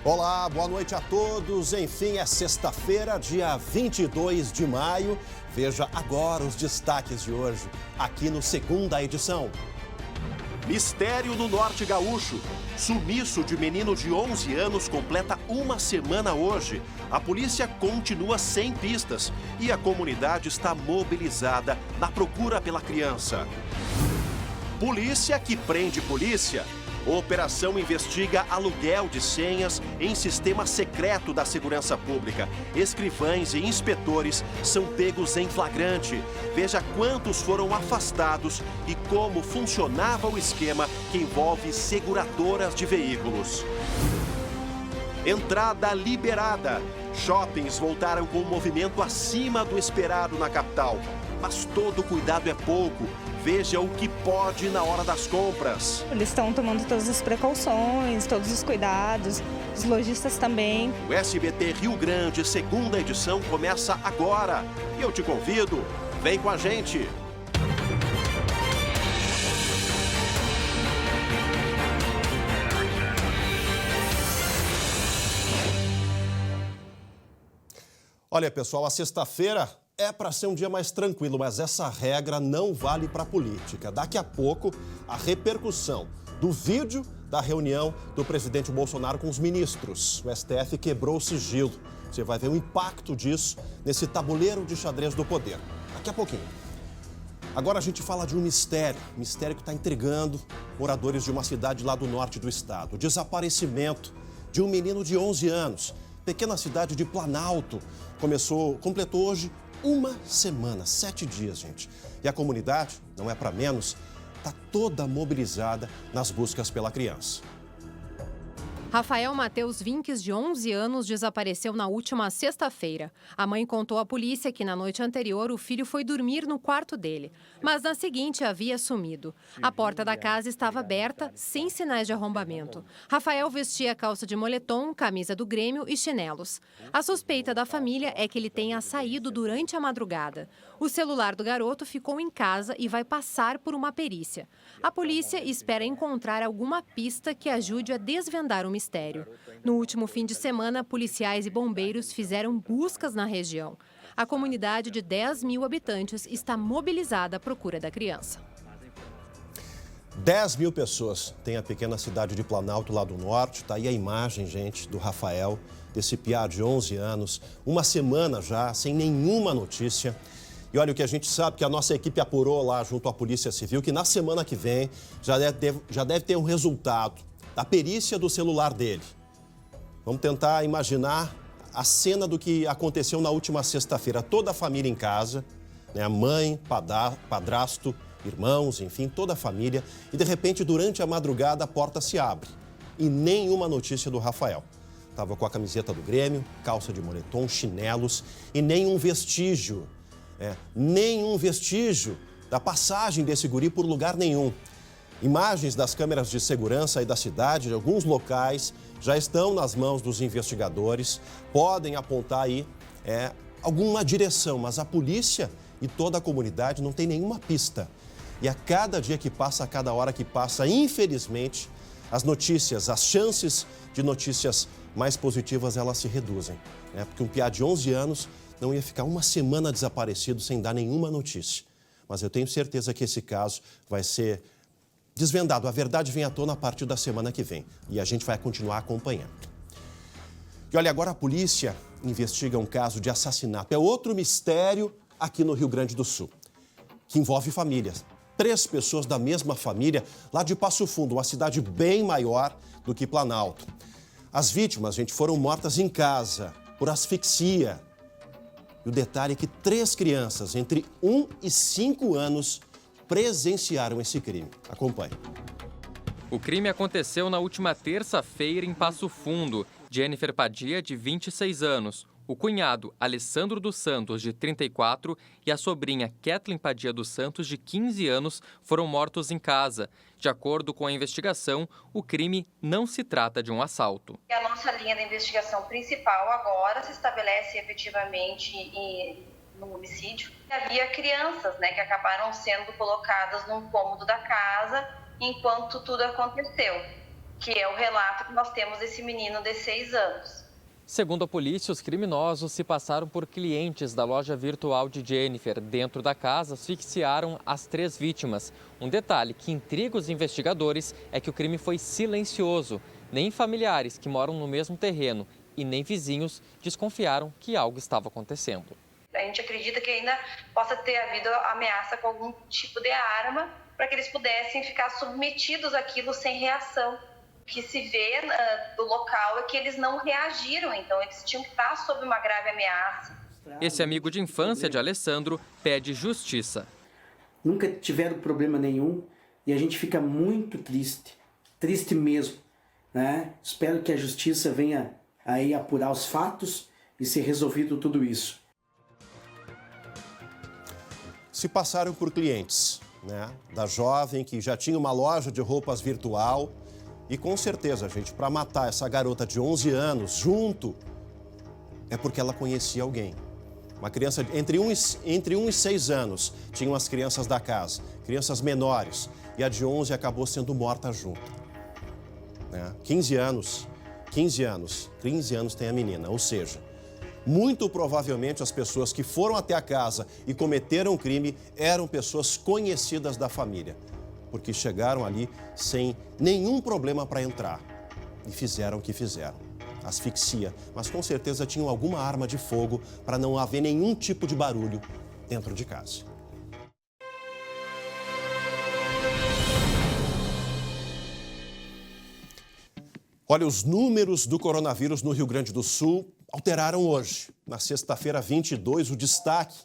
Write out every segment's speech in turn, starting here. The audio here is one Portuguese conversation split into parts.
Olá, boa noite a todos. Enfim, é sexta-feira, dia 22 de maio. Veja agora os destaques de hoje, aqui no Segunda Edição. Mistério no Norte Gaúcho. Sumiço de menino de 11 anos completa uma semana hoje. A polícia continua sem pistas e a comunidade está mobilizada na procura pela criança. Polícia que prende polícia. Operação investiga aluguel de senhas em sistema secreto da segurança pública. Escrivães e inspetores são pegos em flagrante. Veja quantos foram afastados e como funcionava o esquema que envolve seguradoras de veículos. Entrada liberada. Shoppings voltaram com um movimento acima do esperado na capital. Mas todo cuidado é pouco. Veja o que pode na hora das compras. Eles estão tomando todas as precauções, todos os cuidados, os lojistas também. O SBT Rio Grande, segunda edição, começa agora. E eu te convido, vem com a gente. Olha, pessoal, a sexta-feira é para ser um dia mais tranquilo, mas essa regra não vale para a política. Daqui a pouco, a repercussão do vídeo da reunião do presidente Bolsonaro com os ministros. O STF quebrou o sigilo. Você vai ver o impacto disso nesse tabuleiro de xadrez do poder. Daqui a pouquinho. Agora a gente fala de um mistério que está intrigando moradores de uma cidade lá do norte do estado. O desaparecimento de um menino de 11 anos. Pequena cidade de Planalto. Completou hoje uma semana, 7 dias, gente. E a comunidade, não é para menos, está toda mobilizada nas buscas pela criança. Rafael Matheus Vinques, de 11 anos, desapareceu na última sexta-feira. A mãe contou à polícia que na noite anterior o filho foi dormir no quarto dele, mas na seguinte havia sumido. A porta da casa estava aberta, sem sinais de arrombamento. Rafael vestia calça de moletom, camisa do Grêmio e chinelos. A suspeita da família é que ele tenha saído durante a madrugada. O celular do garoto ficou em casa e vai passar por uma perícia. A polícia espera encontrar alguma pista que ajude a desvendar o mistério. No último fim de semana, policiais e bombeiros fizeram buscas na região. A comunidade de 10 mil habitantes está mobilizada à procura da criança. 10 mil pessoas tem a pequena cidade de Planalto, lá do norte. Está aí a imagem, gente, do Rafael, desse piá de 11 anos. Uma semana já, sem nenhuma notícia. E olha, o que a gente sabe, que a nossa equipe apurou lá junto à Polícia Civil, que na semana que vem já deve ter um resultado da perícia do celular dele. Vamos tentar imaginar a cena do que aconteceu na última sexta-feira. Toda a família em casa, né? Mãe, padrasto, irmãos, enfim, toda a família. E de repente, durante a madrugada, a porta se abre. E nenhuma notícia do Rafael. Estava com a camiseta do Grêmio, calça de moletom, chinelos e nenhum vestígio da passagem desse guri por lugar nenhum. Imagens das câmeras de segurança aí da cidade, de alguns locais, já estão nas mãos dos investigadores, podem apontar aí alguma direção, mas a polícia e toda a comunidade não tem nenhuma pista. E a cada dia que passa, a cada hora que passa, infelizmente, as notícias, as chances de notícias mais positivas, elas se reduzem. Porque um piá de 11 anos não ia ficar uma semana desaparecido sem dar nenhuma notícia. Mas eu tenho certeza que esse caso vai ser desvendado. A verdade vem à tona a partir da semana que vem. E a gente vai continuar acompanhando. E olha, agora a polícia investiga um caso de assassinato. É outro mistério aqui no Rio Grande do Sul, que envolve famílias. 3 pessoas da mesma família, lá de Passo Fundo, uma cidade bem maior do que Planalto. As vítimas, gente, foram mortas em casa por asfixia. E o detalhe é que 3 crianças entre 1 e 5 anos presenciaram esse crime. Acompanhe. O crime aconteceu na última terça-feira em Passo Fundo. Jennifer Padilha, de 26 anos, o cunhado Alessandro dos Santos, de 34, e a sobrinha Kathleen Padilha dos Santos, de 15 anos, foram mortos em casa. De acordo com a investigação, o crime não se trata de um assalto. A nossa linha de investigação principal agora se estabelece efetivamente no homicídio. Havia crianças, que acabaram sendo colocadas num cômodo da casa enquanto tudo aconteceu. que é o relato que nós temos desse menino de 6 anos. Segundo a polícia, os criminosos se passaram por clientes da loja virtual de Jennifer. Dentro da casa, asfixiaram as 3 vítimas. Um detalhe que intriga os investigadores é que o crime foi silencioso. Nem familiares que moram no mesmo terreno e nem vizinhos desconfiaram que algo estava acontecendo. A gente acredita que ainda possa ter havido ameaça com algum tipo de arma para que eles pudessem ficar submetidos àquilo sem reação. O que se vê do local é que eles não reagiram, então eles tinham que estar sob uma grave ameaça. Esse amigo de infância de Alessandro pede justiça. Nunca tiveram problema nenhum e a gente fica muito triste mesmo, né? Espero que a justiça venha aí apurar os fatos e ser resolvido tudo isso. Se passaram por clientes, né? Da jovem que já tinha uma loja de roupas virtual. E com certeza, gente, para matar essa garota de 11 anos junto, é porque ela conhecia alguém. Uma criança entre 1 e 6 anos, tinham as crianças da casa, crianças menores, e a de 11 acabou sendo morta junto. 15 anos tem a menina, ou seja, muito provavelmente as pessoas que foram até a casa e cometeram o crime eram pessoas conhecidas da família, porque chegaram ali sem nenhum problema para entrar e fizeram o que fizeram. Asfixia, mas com certeza tinham alguma arma de fogo para não haver nenhum tipo de barulho dentro de casa. Olha, os números do coronavírus no Rio Grande do Sul alteraram hoje. Na sexta-feira, 22, o destaque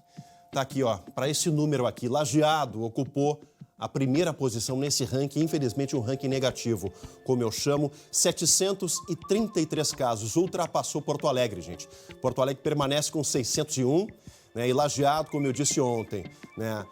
está aqui, ó, para esse número aqui. Lajeado ocupou a primeira posição nesse ranking, infelizmente um ranking negativo, como eu chamo, 733 casos, ultrapassou Porto Alegre, gente. Porto Alegre permanece com 601, né, e Lajeado, como eu disse ontem, né,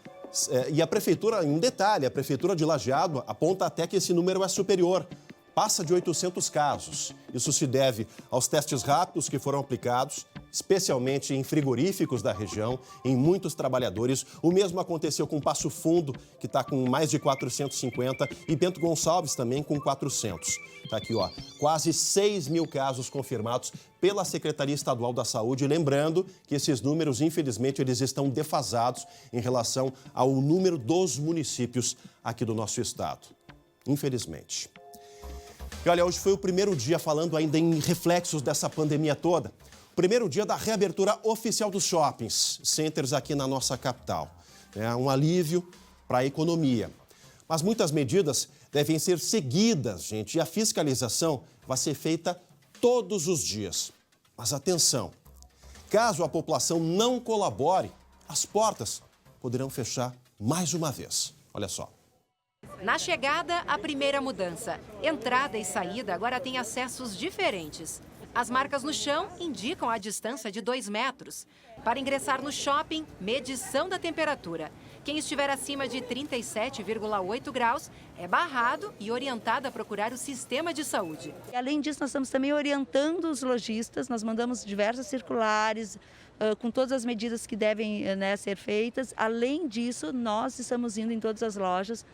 e a prefeitura, um detalhe, a prefeitura de Lajeado aponta até que esse número é superior, passa de 800 casos. Isso se deve aos testes rápidos que foram aplicados, especialmente em frigoríficos da região, em muitos trabalhadores. O mesmo aconteceu com Passo Fundo, que está com mais de 450, e Bento Gonçalves também com 400. Está aqui, ó, quase 6 mil casos confirmados pela Secretaria Estadual da Saúde. Lembrando que esses números, infelizmente, eles estão defasados em relação ao número dos municípios aqui do nosso estado. Infelizmente. E olha, hoje foi o primeiro dia, falando ainda em reflexos dessa pandemia toda, o primeiro dia da reabertura oficial dos shoppings, centers aqui na nossa capital. É um alívio para a economia. Mas muitas medidas devem ser seguidas, gente, e a fiscalização vai ser feita todos os dias. Mas atenção, caso a população não colabore, as portas poderão fechar mais uma vez. Olha só. Na chegada, a primeira mudança. Entrada e saída agora têm acessos diferentes. As marcas no chão indicam a distância de 2 metros. Para ingressar no shopping, medição da temperatura. Quem estiver acima de 37,8 graus é barrado e orientado a procurar o sistema de saúde. Além disso, nós estamos também orientando os lojistas, nós mandamos diversas circulares com todas as medidas que devem ser feitas. Além disso, nós estamos indo em todas as lojas,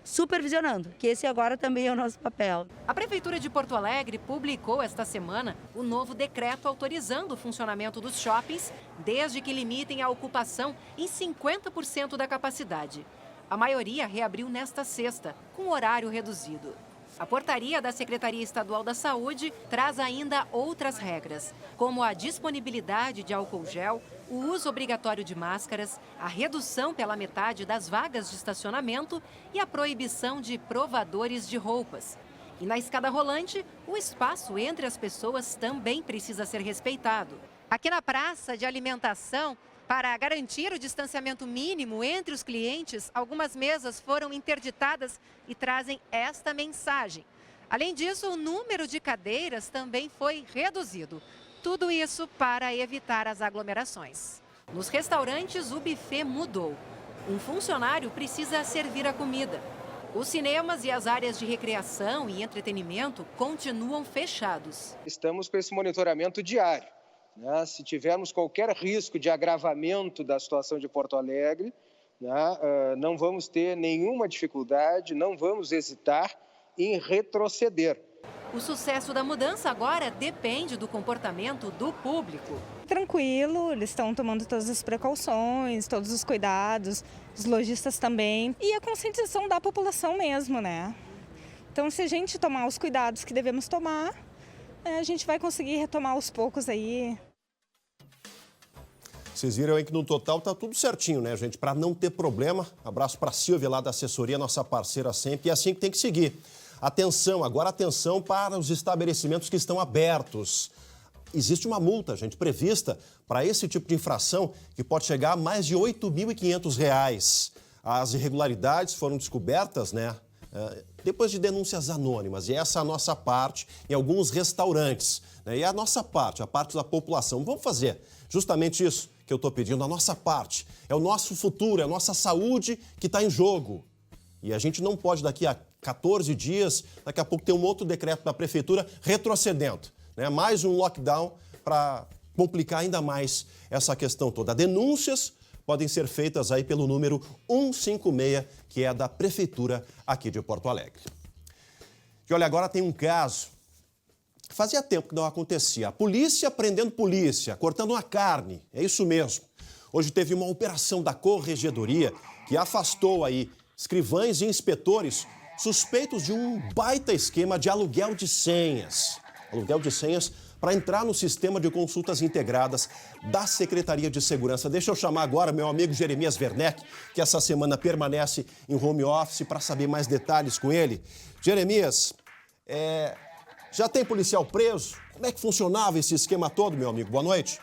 supervisionando, que esse agora também é o nosso papel. A Prefeitura de Porto Alegre publicou esta semana o novo decreto autorizando o funcionamento dos shoppings, desde que limitem a ocupação em 50% da capacidade. A maioria reabriu nesta sexta, com horário reduzido. A portaria da Secretaria Estadual da Saúde traz ainda outras regras, como a disponibilidade de álcool gel, o uso obrigatório de máscaras, a redução pela metade das vagas de estacionamento e a proibição de provadores de roupas. E na escada rolante, o espaço entre as pessoas também precisa ser respeitado. Aqui na praça de alimentação, para garantir o distanciamento mínimo entre os clientes, algumas mesas foram interditadas e trazem esta mensagem. Além disso, o número de cadeiras também foi reduzido. Tudo isso para evitar as aglomerações. Nos restaurantes, o buffet mudou. Um funcionário precisa servir a comida. Os cinemas e as áreas de recreação e entretenimento continuam fechados. Estamos com esse monitoramento diário. Se tivermos qualquer risco de agravamento da situação de Porto Alegre, não vamos ter nenhuma dificuldade, não vamos hesitar em retroceder. O sucesso da mudança agora depende do comportamento do público. Tranquilo, eles estão tomando todas as precauções, todos os cuidados, os lojistas também. E a conscientização da população mesmo, né? Então, se a gente tomar os cuidados que devemos tomar, a gente vai conseguir retomar aos poucos aí. Vocês viram aí que no total tá tudo certinho, né, gente? Para não ter problema. Abraço para a Silvia lá da assessoria, nossa parceira sempre. E é assim que tem que seguir. Atenção, agora atenção para os estabelecimentos que estão abertos. Existe uma multa, gente, prevista para esse tipo de infração que pode chegar a mais de R$ 8.500. As irregularidades foram descobertas, né, depois de denúncias anônimas. E essa é a nossa parte em alguns restaurantes, né? E a nossa parte, a parte da população. Vamos fazer justamente isso que eu estou pedindo, a nossa parte. É o nosso futuro, é a nossa saúde que está em jogo. E a gente não pode, daqui a 14 dias, daqui a pouco ter um outro decreto da prefeitura retrocedendo, né? Mais um lockdown para complicar ainda mais essa questão toda. Denúncias podem ser feitas aí pelo número 156, que é da prefeitura aqui de Porto Alegre. E olha, agora tem um caso que fazia tempo que não acontecia. A polícia prendendo polícia, cortando uma carne, é isso mesmo. Hoje teve uma operação da Corregedoria que afastou aí escrivães e inspetores suspeitos de um baita esquema de aluguel de senhas. Aluguel de senhas para entrar no sistema de consultas integradas da Secretaria de Segurança. Deixa eu chamar agora meu amigo Jeremias Werneck, que essa semana permanece em home office, para saber mais detalhes com ele. Jeremias, já tem policial preso? Como é que funcionava esse esquema todo, meu amigo? Boa noite.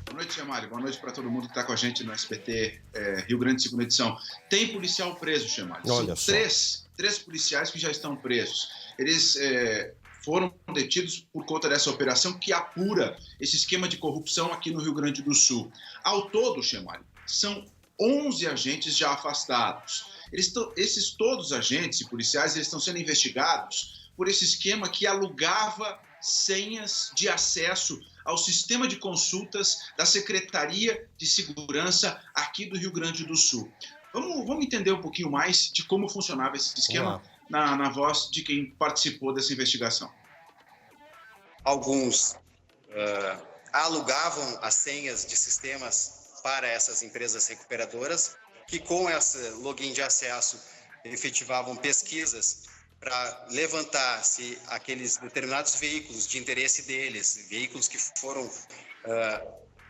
Boa noite, Chamário. Boa noite para todo mundo que está com a gente no SBT Rio Grande, segunda edição. Tem policial preso, Chamário. São três policiais que já estão presos. Eles foram detidos por conta dessa operação que apura esse esquema de corrupção aqui no Rio Grande do Sul. Ao todo, Chamário, são 11 agentes já afastados. Esses todos agentes e policiais eles estão sendo investigados por esse esquema que alugava senhas de acesso ao sistema de consultas da Secretaria de Segurança aqui do Rio Grande do Sul. Vamos entender um pouquinho mais de como funcionava esse esquema na voz de quem participou dessa investigação. Alguns alugavam as senhas de sistemas para essas empresas recuperadoras, que com esse login de acesso efetivavam pesquisas para levantar se aqueles determinados veículos de interesse deles, veículos que foram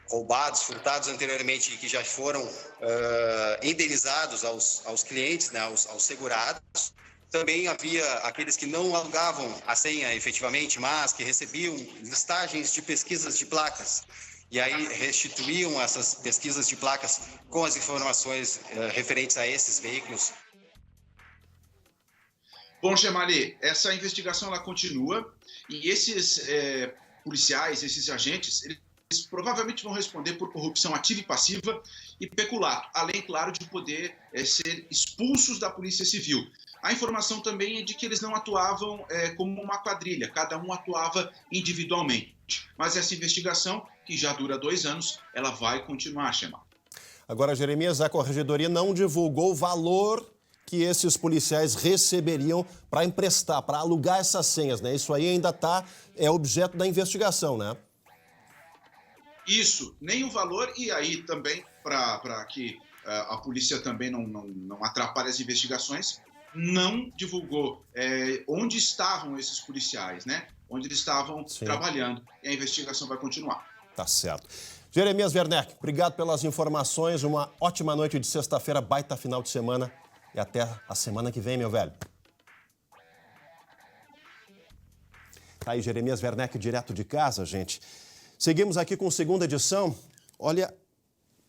roubados, furtados anteriormente e que já foram indenizados aos clientes, né, aos segurados. Também havia aqueles que não alugavam a senha efetivamente, mas que recebiam listagens de pesquisas de placas. E aí restituíam essas pesquisas de placas com as informações referentes a esses veículos. Bom, Gemali, essa investigação ela continua e esses policiais, esses agentes, eles provavelmente vão responder por corrupção ativa e passiva e peculato, além, claro, de poder ser expulsos da Polícia Civil. A informação também é de que eles não atuavam como uma quadrilha, cada um atuava individualmente. Mas essa investigação, que já dura 2 anos, ela vai continuar, Chema. Agora, Jeremias, a Corregedoria não divulgou o valor que esses policiais receberiam para emprestar, para alugar essas senhas, né? Isso aí ainda é objeto da investigação, né? Isso, nem o valor, e aí também, para que a polícia também não atrapalhe as investigações, não divulgou onde estavam esses policiais, né? Onde eles estavam trabalhando, e a investigação vai continuar. Tá certo. Jeremias Werneck, obrigado pelas informações, uma ótima noite de sexta-feira, baita final de semana. E até a semana que vem, meu velho. Tá aí, Jeremias Werneck, direto de casa, gente. Seguimos aqui com a segunda edição. Olha,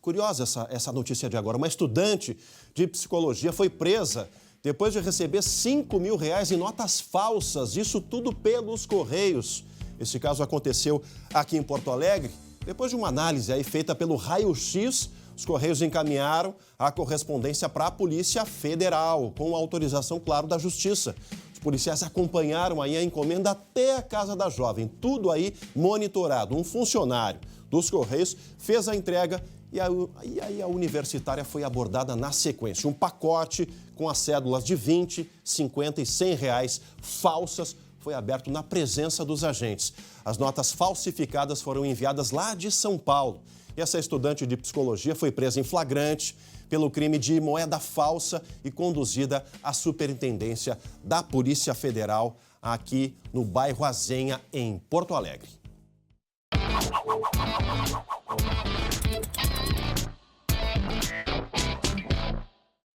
curiosa essa notícia de agora. Uma estudante de psicologia foi presa depois de receber R$5 mil em notas falsas. Isso tudo pelos Correios. Esse caso aconteceu aqui em Porto Alegre. Depois de uma análise aí feita pelo Raio-X, os Correios encaminharam a correspondência para a Polícia Federal, com autorização, claro, da Justiça. Os policiais acompanharam aí a encomenda até a casa da jovem, tudo aí monitorado. Um funcionário dos Correios fez a entrega e aí a universitária foi abordada na sequência. Um pacote com as cédulas de 20, 50 e 100 reais falsas foi aberto na presença dos agentes. As notas falsificadas foram enviadas lá de São Paulo. E essa estudante de psicologia foi presa em flagrante pelo crime de moeda falsa e conduzida à Superintendência da Polícia Federal aqui no bairro Azenha, em Porto Alegre.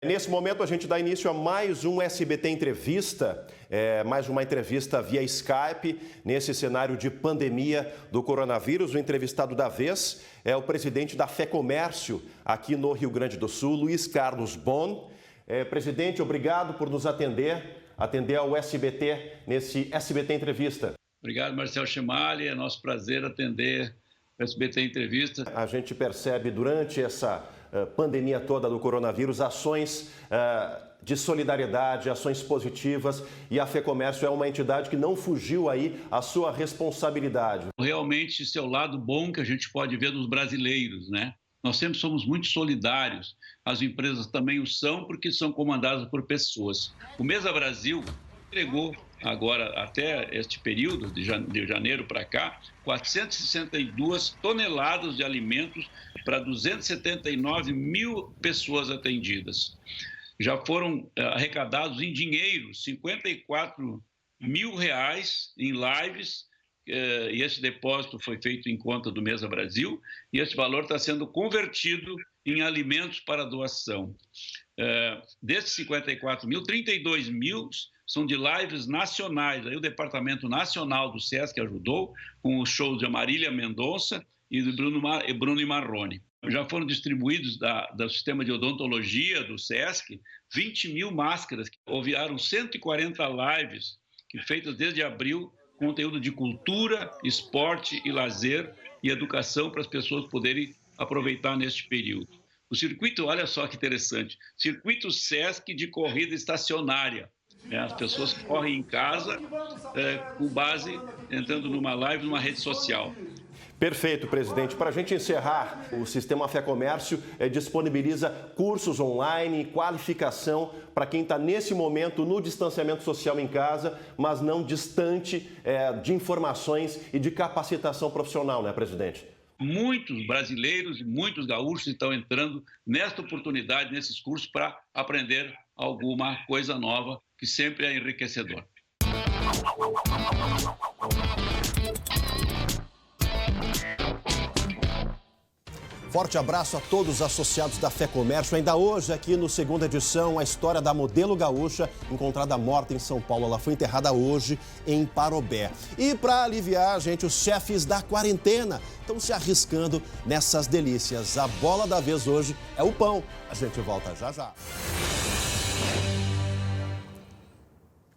Nesse momento, a gente dá início a mais um SBT Entrevista, mais uma entrevista via Skype, nesse cenário de pandemia do coronavírus. O entrevistado da vez é o presidente da FEComércio, aqui no Rio Grande do Sul, Luiz Carlos Bon. Presidente, obrigado por nos atender ao SBT, nesse SBT Entrevista. Obrigado, Marcel Chemali, é nosso prazer atender o SBT Entrevista. A gente percebe durante essa pandemia toda do coronavírus, ações de solidariedade, ações positivas, e a FEComércio é uma entidade que não fugiu aí à sua responsabilidade. Realmente, esse é o lado bom que a gente pode ver dos brasileiros, né? Nós sempre somos muito solidários, as empresas também o são, porque são comandadas por pessoas. O Mesa Brasil entregou agora, até este período, de janeiro para cá, 462 toneladas de alimentos para 279 mil pessoas atendidas. Já foram arrecadados em dinheiro 54 mil reais em lives, e esse depósito foi feito em conta do Mesa Brasil, e esse valor está sendo convertido em alimentos para doação. Desses 54 mil, 32 mil são de lives nacionais. Aí o Departamento Nacional do SESC ajudou, com os shows de Marília Mendonça e de Bruno Marrone. Já foram distribuídos do sistema de odontologia do SESC 20 mil máscaras. Houveram 140 lives feitas desde abril, conteúdo de cultura, esporte e lazer e educação para as pessoas poderem aproveitar neste período. O circuito, olha só que interessante, circuito SESC de corrida estacionária. As pessoas correm em casa com base entrando numa live, numa rede social. Perfeito, presidente. Para a gente encerrar, o Sistema FEComércio disponibiliza cursos online, qualificação para quem está nesse momento no distanciamento social em casa, mas não distante de informações e de capacitação profissional, né, presidente? Muitos brasileiros e muitos gaúchos estão entrando nesta oportunidade, nesses cursos, para aprender alguma coisa nova, que sempre é enriquecedor. Forte abraço a todos os associados da FEComércio. Ainda hoje, aqui no Segunda Edição, a história da modelo gaúcha encontrada morta em São Paulo. Ela foi enterrada hoje em Parobé. E para aliviar, gente, os chefes da quarentena estão se arriscando nessas delícias. A bola da vez hoje é o pão. A gente volta já já.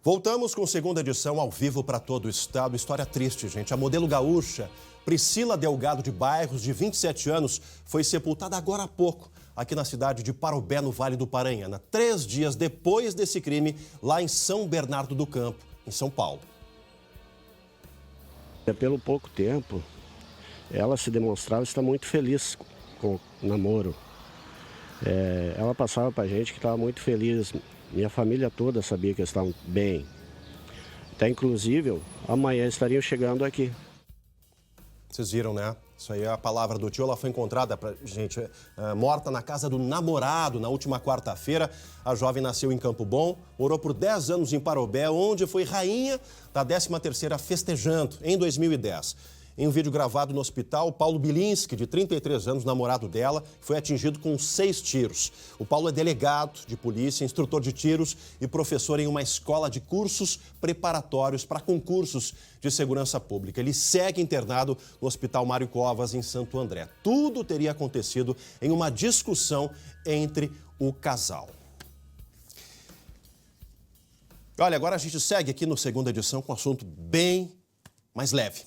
Voltamos com Segunda Edição ao vivo para todo o estado. História triste, gente. A modelo gaúcha Priscila Delgado de Bairros, de 27 anos, foi sepultada agora há pouco, aqui na cidade de Parobé, no Vale do Paranhana, 3 dias depois desse crime, lá em São Bernardo do Campo, em São Paulo. Pelo pouco tempo, ela se demonstrava estar muito feliz com o namoro. Ela passava para a gente que estava muito feliz. Minha família toda sabia que eles estavam bem. Até inclusive, amanhã estariam chegando aqui. Vocês viram, né? Isso aí é a palavra do tio. Ela foi encontrada, gente, morta na casa do namorado na última quarta-feira. A jovem nasceu em Campo Bom, morou por 10 anos em Parobé, onde foi rainha da 13ª festejando em 2010. Em um vídeo gravado no hospital, Paulo Bilinski, de 33 anos, namorado dela, foi atingido com 6 tiros. O Paulo é delegado de polícia, instrutor de tiros e professor em uma escola de cursos preparatórios para concursos de segurança pública. Ele segue internado no Hospital Mário Covas, em Santo André. Tudo teria acontecido em uma discussão entre o casal. Olha, agora a gente segue aqui no Segunda Edição com um assunto bem mais leve.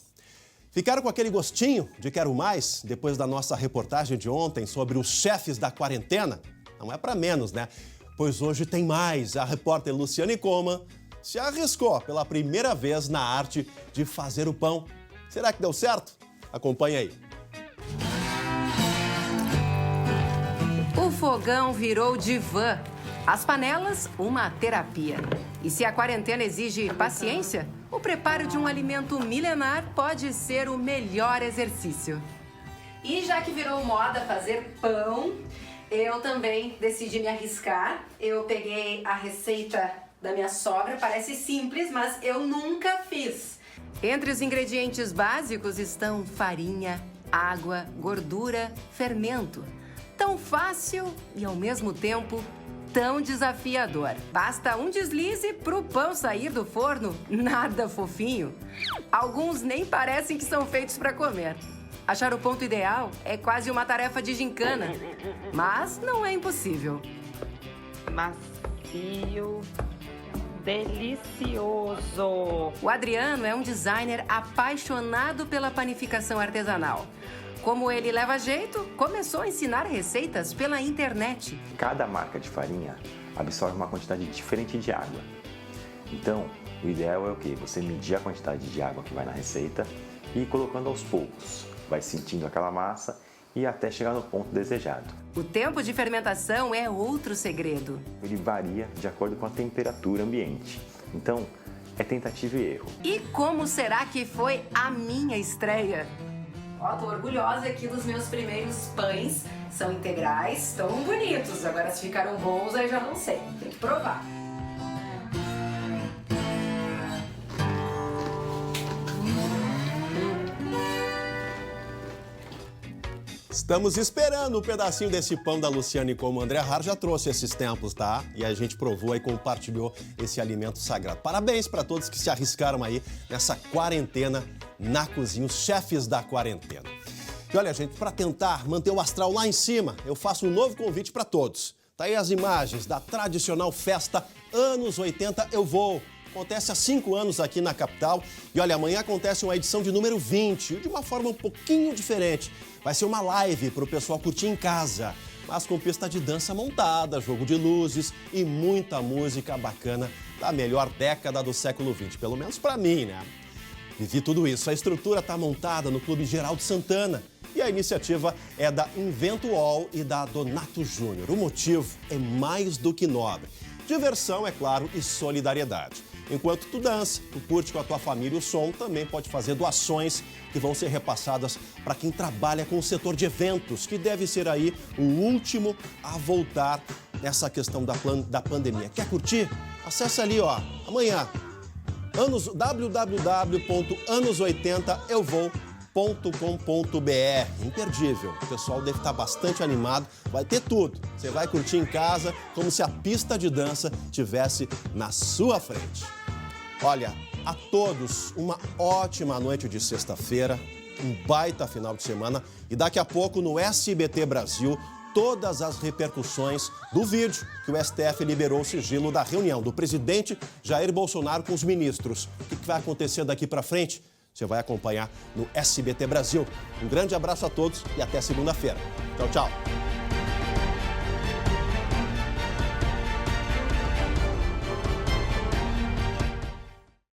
Ficaram com aquele gostinho de quero mais depois da nossa reportagem de ontem sobre os chefes da quarentena? Não é para menos, né? Pois hoje tem mais. A repórter Luciane Coman se arriscou pela primeira vez na arte de fazer o pão. Será que deu certo? Acompanhe aí. O fogão virou divã. As panelas, uma terapia. E se a quarentena exige paciência, o preparo de um alimento milenar pode ser o melhor exercício. E já que virou moda fazer pão, eu também decidi me arriscar. Eu peguei a receita da minha sogra, parece simples, mas eu nunca fiz. Entre os ingredientes básicos estão farinha, água, gordura, fermento. Tão fácil e, ao mesmo tempo, tão desafiador. Basta um deslize pro pão sair do forno nada fofinho. Alguns nem parecem que são feitos para comer. Achar o ponto ideal é quase uma tarefa de gincana, mas não é impossível. Macio, delicioso. O Adriano é um designer apaixonado pela panificação artesanal. Como ele leva jeito, começou a ensinar receitas pela internet. Cada marca de farinha absorve uma quantidade diferente de água. Então, o ideal é o quê? Você medir a quantidade de água que vai na receita e ir colocando aos poucos. Vai sentindo aquela massa e até chegar no ponto desejado. O tempo de fermentação é outro segredo. Ele varia de acordo com a temperatura ambiente. Então, é tentativa e erro. E como será que foi a minha estreia? Ó, tô orgulhosa aqui dos meus primeiros pães. São integrais, tão bonitos. Agora, se ficaram bons, aí já não sei. Tem que provar. Estamos esperando um pedacinho desse pão da Luciane, como o André Har já trouxe esses tempos, tá? E a gente provou e compartilhou esse alimento sagrado. Parabéns para todos que se arriscaram aí nessa quarentena na cozinha, os chefes da quarentena. E olha, gente, para tentar manter o astral lá em cima, eu faço um novo convite para todos. Tá aí as imagens da tradicional festa Anos 80 Eu Vou. Acontece há 5 anos aqui na capital. E olha, amanhã acontece uma edição de número 20, de uma forma um pouquinho diferente. Vai ser uma live para o pessoal curtir em casa, mas com pista de dança montada, jogo de luzes e muita música bacana da melhor década do século XX, pelo menos para mim, né? Vivi tudo isso. A estrutura está montada no Clube Geraldo Santana e a iniciativa é da Invento All e da Donato Júnior. O motivo é mais do que nobre. Diversão, é claro, e solidariedade. Enquanto tu dança, tu curte com a tua família o som, também pode fazer doações que vão ser repassadas para quem trabalha com o setor de eventos, que deve ser aí o último a voltar nessa questão da pandemia. Quer curtir? Acesse ali, ó, amanhã, www.anos80euvou.com.br. Imperdível. O pessoal deve estar bastante animado. Vai ter tudo. Você vai curtir em casa como se a pista de dança tivesse na sua frente. Olha, a todos uma ótima noite de sexta-feira, um baita final de semana e daqui a pouco no SBT Brasil todas as repercussões do vídeo que o STF liberou o sigilo da reunião do presidente Jair Bolsonaro com os ministros. O que vai acontecer daqui para frente? Você vai acompanhar no SBT Brasil. Um grande abraço a todos e até segunda-feira. Tchau, tchau.